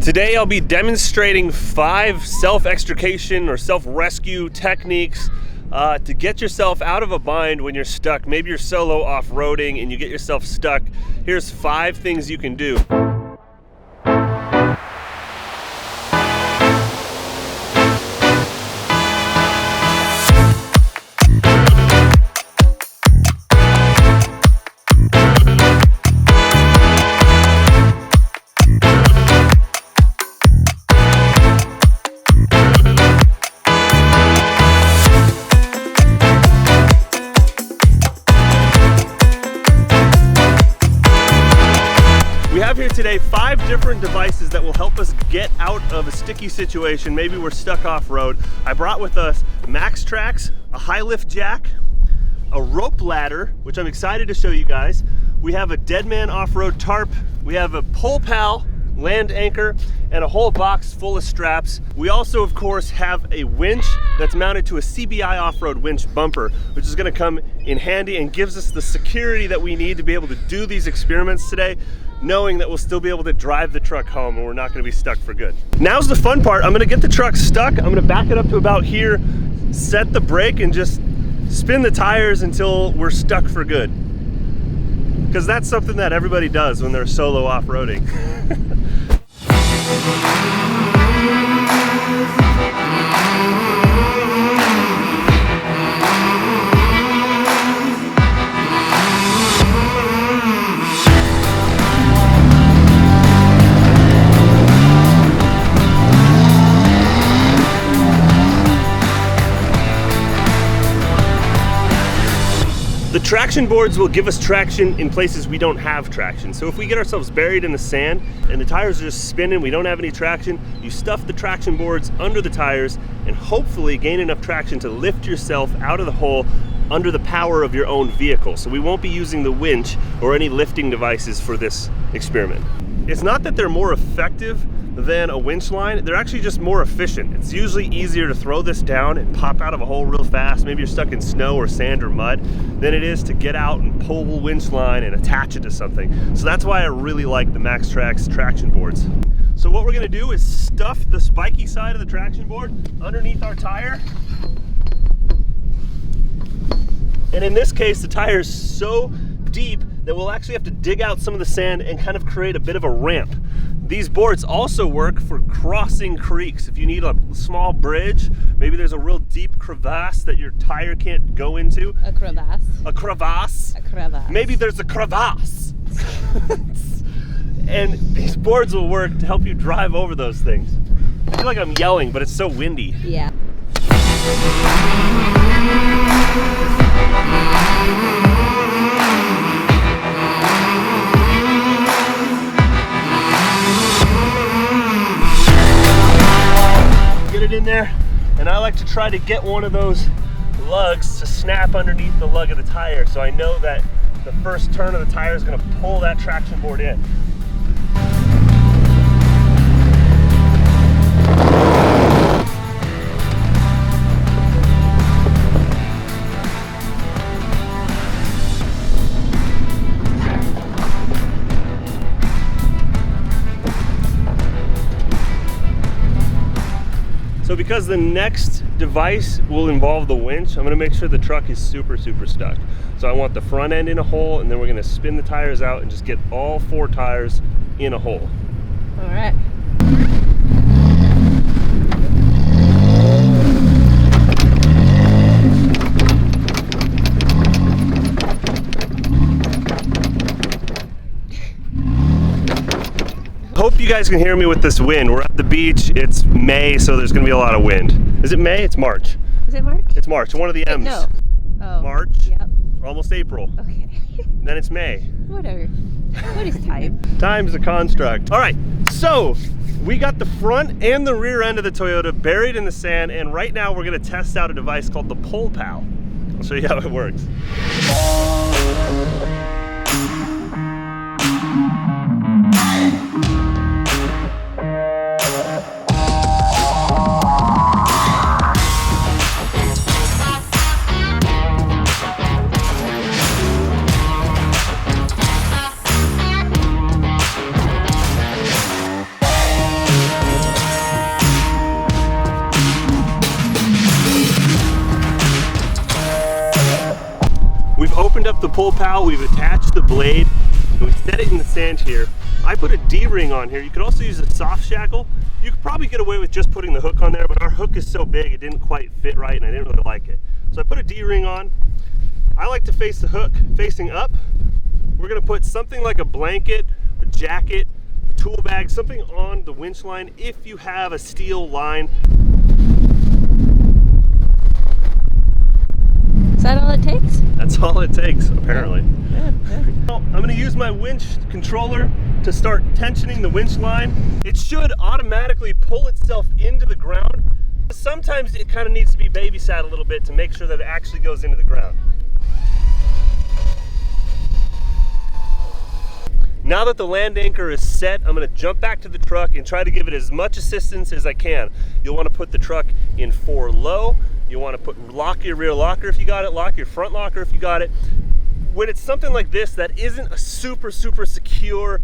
Today I'll be demonstrating 5 self-extrication or self-rescue techniques to get yourself out of a bind when you're stuck. Maybe you're solo off-roading and you get yourself stuck. Here's 5 things you can do. We have here today 5 different devices that will help us get out of a sticky situation. Maybe we're stuck off-road. I brought with us max tracks, a high lift jack, a rope ladder, which I'm excited to show you guys. We have a Deadman off-road tarp. We have a Pole Pal land anchor and a whole box full of straps. We also, of course, have a winch that's mounted to a CBI off-road winch bumper, which is gonna come in handy and gives us the security that we need to be able to do these experiments today, knowing that we'll still be able to drive the truck home and we're not gonna be stuck for good. Now's the fun part. I'm gonna get the truck stuck. I'm gonna back it up to about here, set the brake, and just spin the tires until we're stuck for good. Because that's something that everybody does when they're solo off-roading. The traction boards will give us traction in places we don't have traction. So if we get ourselves buried in the sand and the tires are just spinning, we don't have any traction, you stuff the traction boards under the tires and hopefully gain enough traction to lift yourself out of the hole under the power of your own vehicle. So we won't be using the winch or any lifting devices for this experiment. It's not that they're more effective than a winch line, they're actually just more efficient. It's usually easier to throw this down and pop out of a hole real fast, maybe you're stuck in snow or sand or mud, than it is to get out and pull a winch line and attach it to something. So that's why I really like the MaxTrax traction boards. So what we're gonna do is stuff the spiky side of the traction board underneath our tire. And in this case, the tire is so deep that we'll actually have to dig out some of the sand and kind of create a bit of a ramp. These boards also work for crossing creeks. If you need a small bridge, maybe there's a real deep crevasse that your tire can't go into. A crevasse. A crevasse. A crevasse. Maybe there's a crevasse. And these boards will work to help you drive over those things. I feel like I'm yelling, but it's so windy. Yeah. Get it in there, and I like to try to get one of those lugs to snap underneath the lug of the tire, so I know that the first turn of the tire is going to pull that traction board in. So because the next device will involve the winch, I'm gonna make sure the truck is super stuck. So I want the front end in a hole, and then we're gonna spin the tires out and just get all 4 tires in a hole. All right. Hope you guys can hear me with this wind. We're at the beach, it's May, so there's gonna be a lot of wind. Is it May? It's March. Is it March? It's March, one of the M's. No. Oh. March, Yep. almost April. Okay. Then it's May. Whatever. What is time? Time's a construct. All right, so we got the front and the rear end of the Toyota buried in the sand, and right now we're gonna test out a device called the Pole Pal. I'll show you how it works. pull pal, we've attached the blade, and we set it in the sand here. I put a D-ring on here. You could also use a soft shackle. You could probably get away with just putting the hook on there, but our hook is so big it didn't quite fit right and I didn't really like it. So I put a D-ring on. I like to face the hook facing up. We're gonna put something like a blanket, a jacket, a tool bag, something on the winch line if you have a steel line. Is that all it takes? That's all it takes, apparently. Yeah, yeah. Well, I'm gonna use my winch controller to start tensioning the winch line. It should automatically pull itself into the ground. Sometimes it kind of needs to be babysat a little bit to make sure that it actually goes into the ground. Now that the land anchor is set, I'm gonna jump back to the truck and try to give it as much assistance as I can. You'll wanna put the truck in 4 low. You wanna lock your rear locker if you got it, lock your front locker if you got it. When it's something like this that isn't a super secure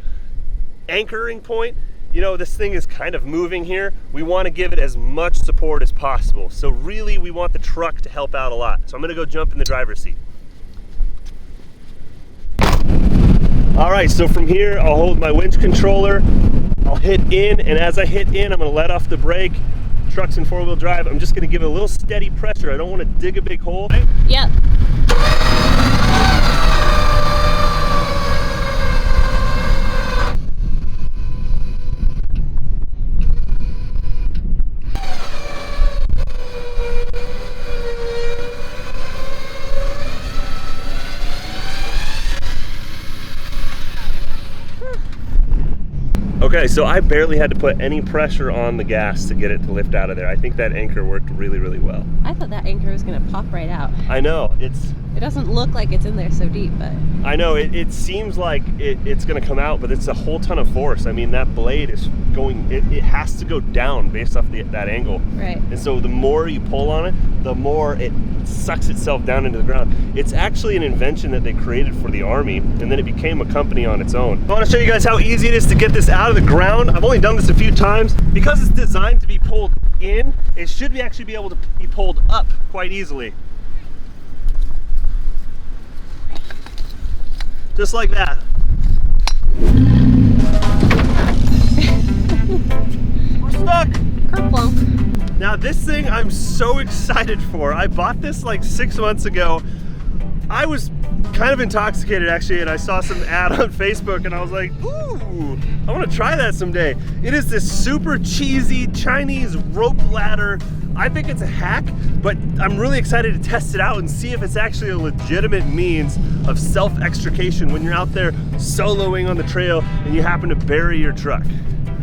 anchoring point, you know, this thing is kind of moving here. We wanna give it as much support as possible. So really, we want the truck to help out a lot. So I'm gonna go jump in the driver's seat. All right, so from here, I'll hold my winch controller, I'll hit in, and as I hit in, I'm gonna let off the brake. Truck's in 4-wheel drive. I'm just gonna give it a little steady pressure. I don't wanna dig a big hole. Right? Yep. Okay, so I barely had to put any pressure on the gas to get it to lift out of there. I think that anchor worked really well. I thought that anchor was gonna pop right out. I know, It doesn't look like it's in there so deep, but. I know, it seems like it's gonna come out, but it's a whole ton of force. I mean, that blade is going, it has to go down based off that angle. Right. And so the more you pull on it, the more it sucks itself down into the ground. It's actually an invention that they created for the Army, and then it became a company on its own. I wanna show you guys how easy it is to get this out of the ground. I've only done this a few times. Because it's designed to be pulled in, it should actually be able to be pulled up quite easily. Just like that. We're stuck. Kerplunk. Now this thing I'm so excited for. I bought this like 6 months ago. I was kind of intoxicated actually, and I saw some ad on Facebook and I was like, ooh, I want to try that someday. It is this super cheesy Chinese rope ladder. I think it's a hack, but I'm really excited to test it out and see if it's actually a legitimate means of self-extrication when you're out there soloing on the trail and you happen to bury your truck.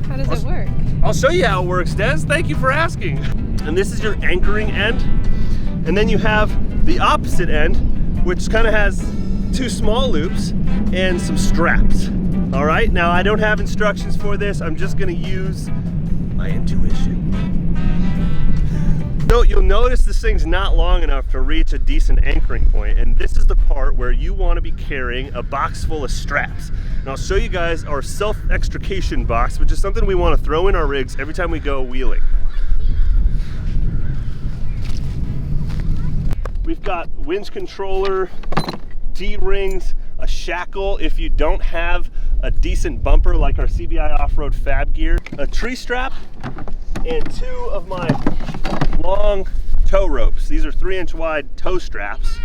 How does it work? I'll show you how it works, Des. Thank you for asking. And this is your anchoring end. And then you have the opposite end, which kind of has 2 small loops and some straps. All right, now I don't have instructions for this. I'm just gonna use my intuition. So you'll notice this thing's not long enough to reach a decent anchoring point, and this is the part where you want to be carrying a box full of straps. And I'll show you guys our self-extrication box, which is something we want to throw in our rigs every time we go wheeling. We've got winch controller, D-rings, a shackle if you don't have a decent bumper like our CBI off-road fab gear, a tree strap, and 2 of my long tow ropes. These are 3-inch wide tow straps.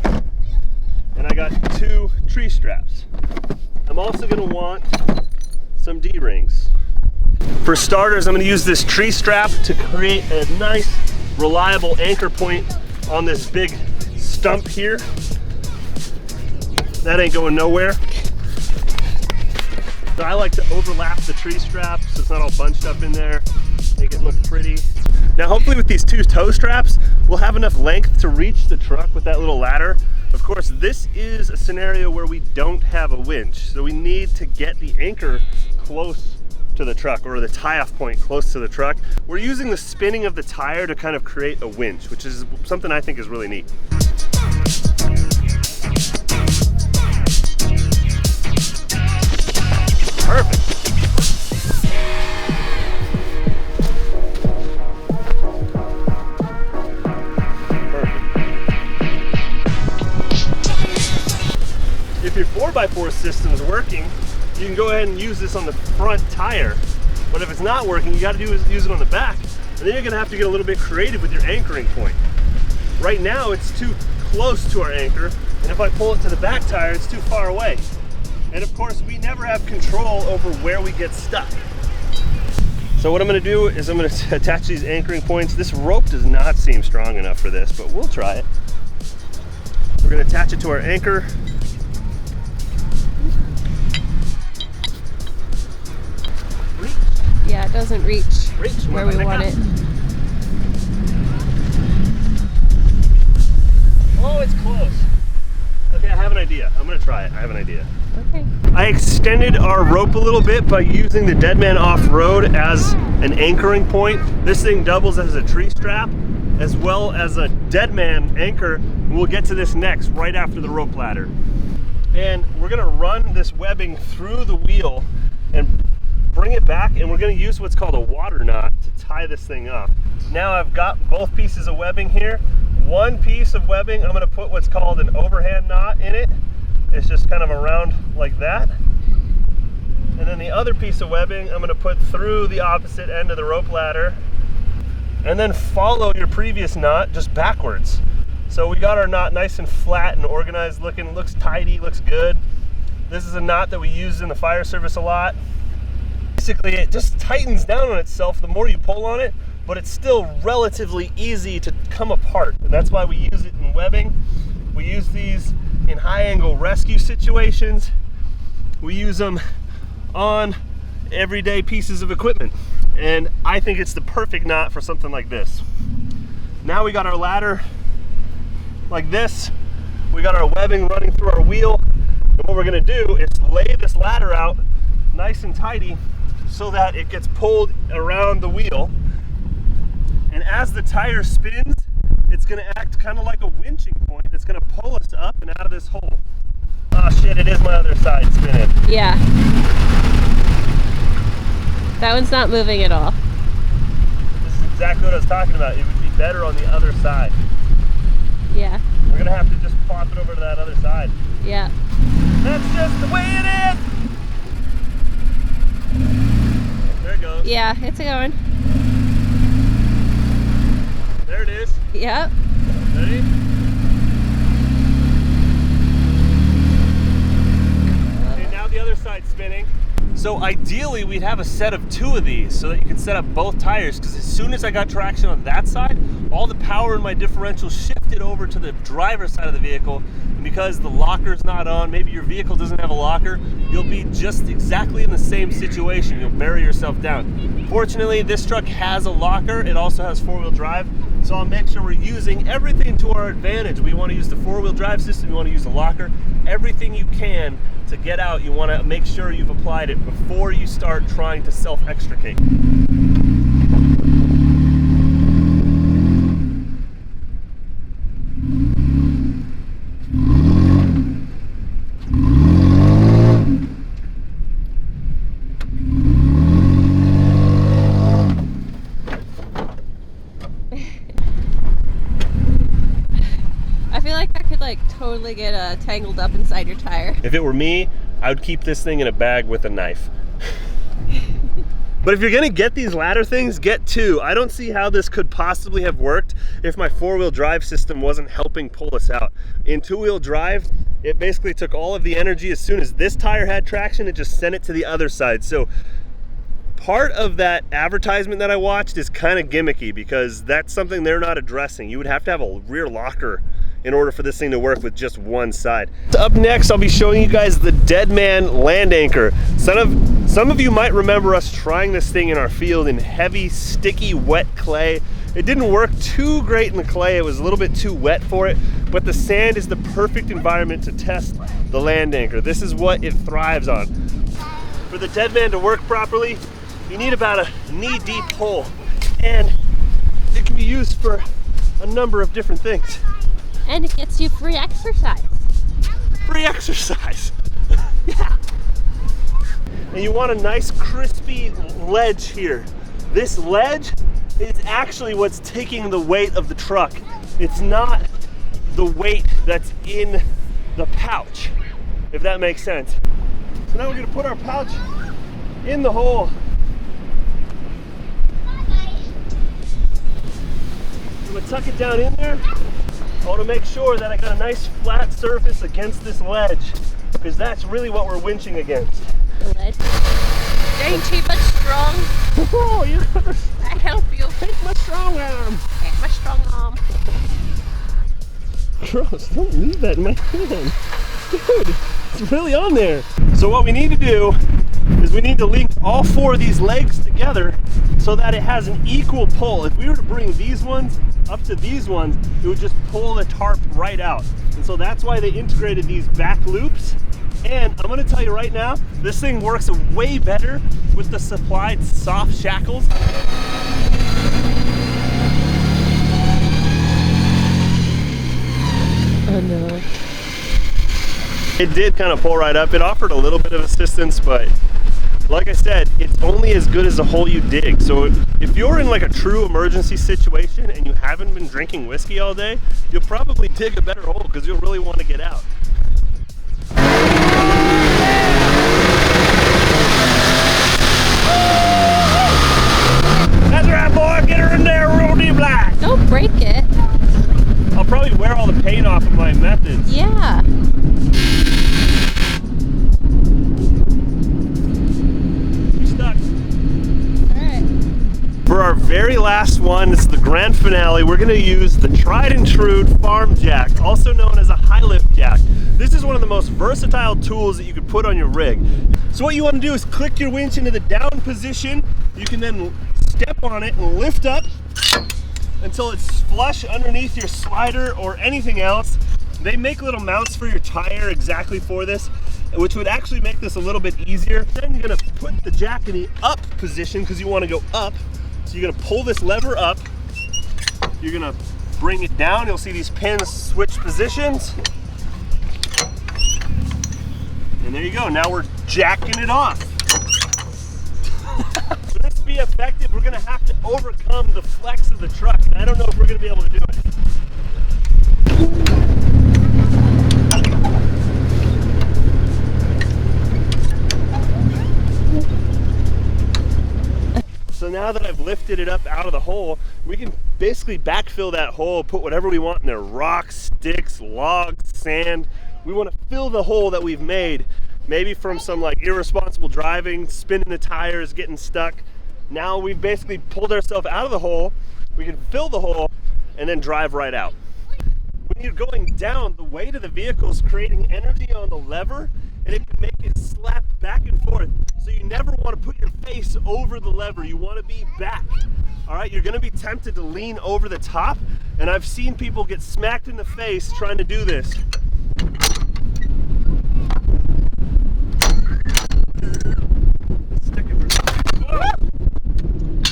And I got 2 tree straps. I'm also gonna want some D-rings. For starters, I'm gonna use this tree strap to create a nice, reliable anchor point on this big stump here. That ain't going nowhere. So I like to overlap the tree straps so it's not all bunched up in there, make it look pretty. Now hopefully with these 2 tow straps, we'll have enough length to reach the truck with that little ladder. Of course, this is a scenario where we don't have a winch, so we need to get the anchor close to the truck, or the tie-off point close to the truck. We're using the spinning of the tire to kind of create a winch, which is something I think is really neat. Perfect. force system's working, you can go ahead and use this on the front tire. But if it's not working, you got to use it on the back. And then you're going to have to get a little bit creative with your anchoring point. Right now, it's too close to our anchor, and if I pull it to the back tire, it's too far away. And of course, we never have control over where we get stuck. So what I'm going to do is I'm going to attach these anchoring points. This rope does not seem strong enough for this, but we'll try it. We're going to attach it to our anchor. Yeah, it doesn't reach where we want it. Oh, it's close. Okay, I have an idea. I'm gonna try it. I have an idea. Okay. I extended our rope a little bit by using the Deadman off-road as an anchoring point. This thing doubles as a tree strap as well as a Deadman anchor. We'll get to this next, right after the rope ladder. And we're gonna run this webbing through the wheel and bring it back, and we're gonna use what's called a water knot to tie this thing up. Now I've got both pieces of webbing here. One piece of webbing, I'm gonna put what's called an overhand knot in it. It's just kind of around like that. And then the other piece of webbing, I'm gonna put through the opposite end of the rope ladder. And then follow your previous knot just backwards. So we got our knot nice and flat and organized looking. It looks tidy, looks good. This is a knot that we use in the fire service a lot. Basically, it just tightens down on itself the more you pull on it, but it's still relatively easy to come apart. And that's why we use it in webbing. We use these in high angle rescue situations. We use them on everyday pieces of equipment. And I think it's the perfect knot for something like this. Now we got our ladder like this. We got our webbing running through our wheel. And what we're gonna do is lay this ladder out nice and tidy so that it gets pulled around the wheel. And as the tire spins, it's gonna act kind of like a winching point. It's gonna pull us up and out of this hole. Oh shit, it is my other side spinning. Yeah. That one's not moving at all. This is exactly what I was talking about. It would be better on the other side. Yeah. We're gonna have to just flop it over to that other side. Yeah. That's just the way it is! There it goes. Yeah, it's going. There it is. Yep. Ready? Okay, now the other side's spinning. So ideally we'd have a set of two of these so that you can set up both tires, because as soon as I got traction on that side, all the power in my differential shifted over to the driver's side of the vehicle. And because the locker's not on, maybe your vehicle doesn't have a locker, you'll be just exactly in the same situation. You'll bury yourself down. Fortunately, this truck has a locker. It also has four-wheel drive. So I'll make sure we're using everything to our advantage. We want to use the four-wheel drive system, you want to use the locker, everything you can to get out. You want to make sure you've applied it before you start trying to self-extricate. Totally get tangled up inside your tire. If it were me, I would keep this thing in a bag with a knife. But if you're gonna get these ladder things, get two. I don't see how this could possibly have worked if my four-wheel drive system wasn't helping pull us out. In two-wheel drive, it basically took all of the energy. As soon as this tire had traction, it just sent it to the other side. So part of that advertisement that I watched is kind of gimmicky, because that's something they're not addressing. You would have to have a rear locker in order for this thing to work with just one side. Up next, I'll be showing you guys the Deadman land anchor. Some of you might remember us trying this thing in our field in heavy, sticky, wet clay. It didn't work too great in the clay. It was a little bit too wet for it, but the sand is the perfect environment to test the land anchor. This is what it thrives on. For the Deadman to work properly, you need about a knee-deep hole, and it can be used for a number of different things. And it gets you free exercise. Free exercise. Yeah. And you want a nice crispy ledge here. This ledge is actually what's taking the weight of the truck. It's not the weight that's in the pouch. if that makes sense. So now we're gonna put our pouch in the hole. I'm gonna tuck it down in there. I wanna make sure that I got a nice flat surface against this ledge, because that's really what we're winching against. The ledge. Ain't too much strong. Oh, you gotta I help you. take my strong arm. Take my strong arm. Gross, don't leave that in my hand. Dude, it's really on there. So what we need to do is we need to link all 4 of these legs together so that it has an equal pull. If we were to bring these ones up to these ones, it would just pull the tarp right out. And so that's why they integrated these back loops. And I'm gonna tell you right now, this thing works way better with the supplied soft shackles. Oh no. It did kind of pull right up. It offered a little bit of assistance, but like I said, it's only as good as the hole you dig. So if you're in like a true emergency situation and you haven't been drinking whiskey all day, you'll probably dig a better hole because you'll really want to get out. That's right, boy. Get her in there real deep like. Don't break it. I'll probably wear all the paint off of my methods. Yeah. You stuck. Alright. For our very last one, this is the grand finale, we're going to use the tried and true farm jack, also known as a high lift jack. This is one of the most versatile tools that you could put on your rig. So what you want to do is click your winch into the down position. You can then step on it and lift up until it's flush underneath your slider or anything else. They make little mounts for your tire exactly for this, which would actually make this a little bit easier. Then you're gonna put the jack in the up position because you want to go up. So you're gonna pull this lever up. You're gonna bring it down. You'll see these pins switch positions. And there you go. Now we're jacking it off. For this to be effective, we're gonna have to overcome the flex of the truck. And I don't know if we're gonna be able to do it. So now that I've lifted it up out of the hole, we can basically backfill that hole, put whatever we want in there, rocks, sticks, logs, sand. We want to fill the hole that we've made, maybe from some like irresponsible driving, spinning the tires, getting stuck. Now we've basically pulled ourselves out of the hole. We can fill the hole and then drive right out. When you're going down, the weight of the vehicle is creating energy on the lever, and it can make it slap back and forth. So you never want to put your face over the lever. You want to be back. All right, you're going to be tempted to lean over the top, and I've seen people get smacked in the face trying to do this. Stick it for... Oh!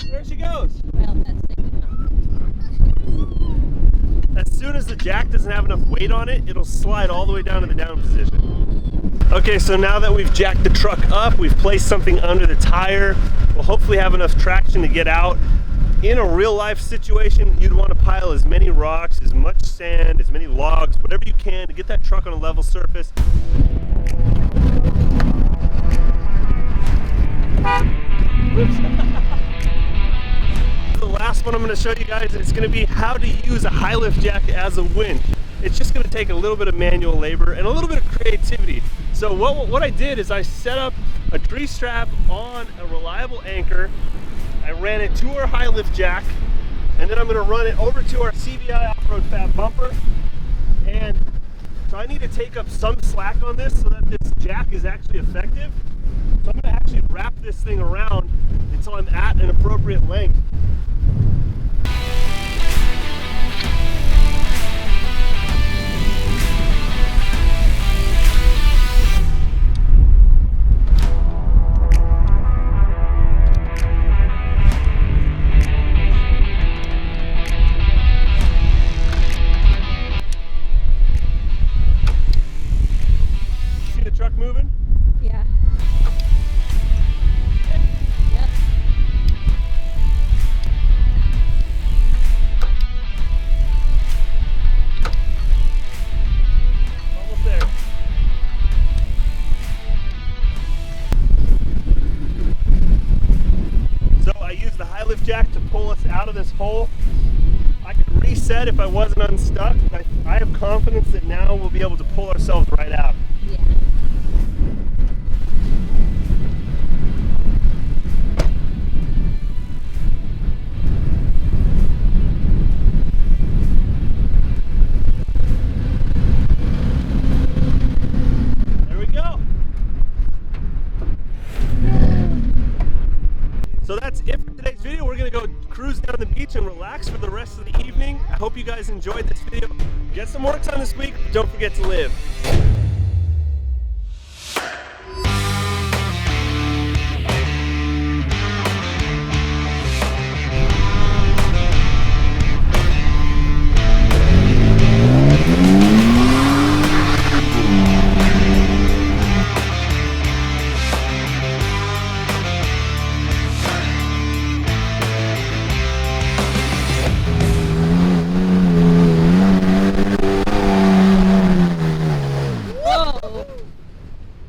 There she goes. Well, that's sticking up. As soon as the jack doesn't have enough weight on it, it'll slide all the way down to the down position. Okay, so now that we've jacked the truck up, we've placed something under the tire, we'll hopefully have enough traction to get out. In a real life situation, you'd want to pile as many rocks, as much sand, as many logs, whatever you can to get that truck on a level surface. The last one I'm going to show you guys is going to be how to use a high lift jack as a winch. It's just going to take a little bit of manual labor and a little bit of creativity. So what I did is I set up a tree strap on a reliable anchor. I ran it to our high lift jack, and then I'm going to run it over to our CVI off-road fab bumper. And so I need to take up some slack on this so that this jack is actually effective. So I'm going to actually wrap this thing around until I'm at an appropriate length. See the truck moving? Yeah. Yep. the high lift jack to pull us out of this hole. I could reset if I wasn't unstuck, but I have confidence that now we'll be able to pull ourselves right out. Yeah. There we go. So that's it for today's video. We're gonna go cruise down the beach and relax for the rest of the evening. I hope you guys enjoyed this video. Get some work done this week. Don't forget to live.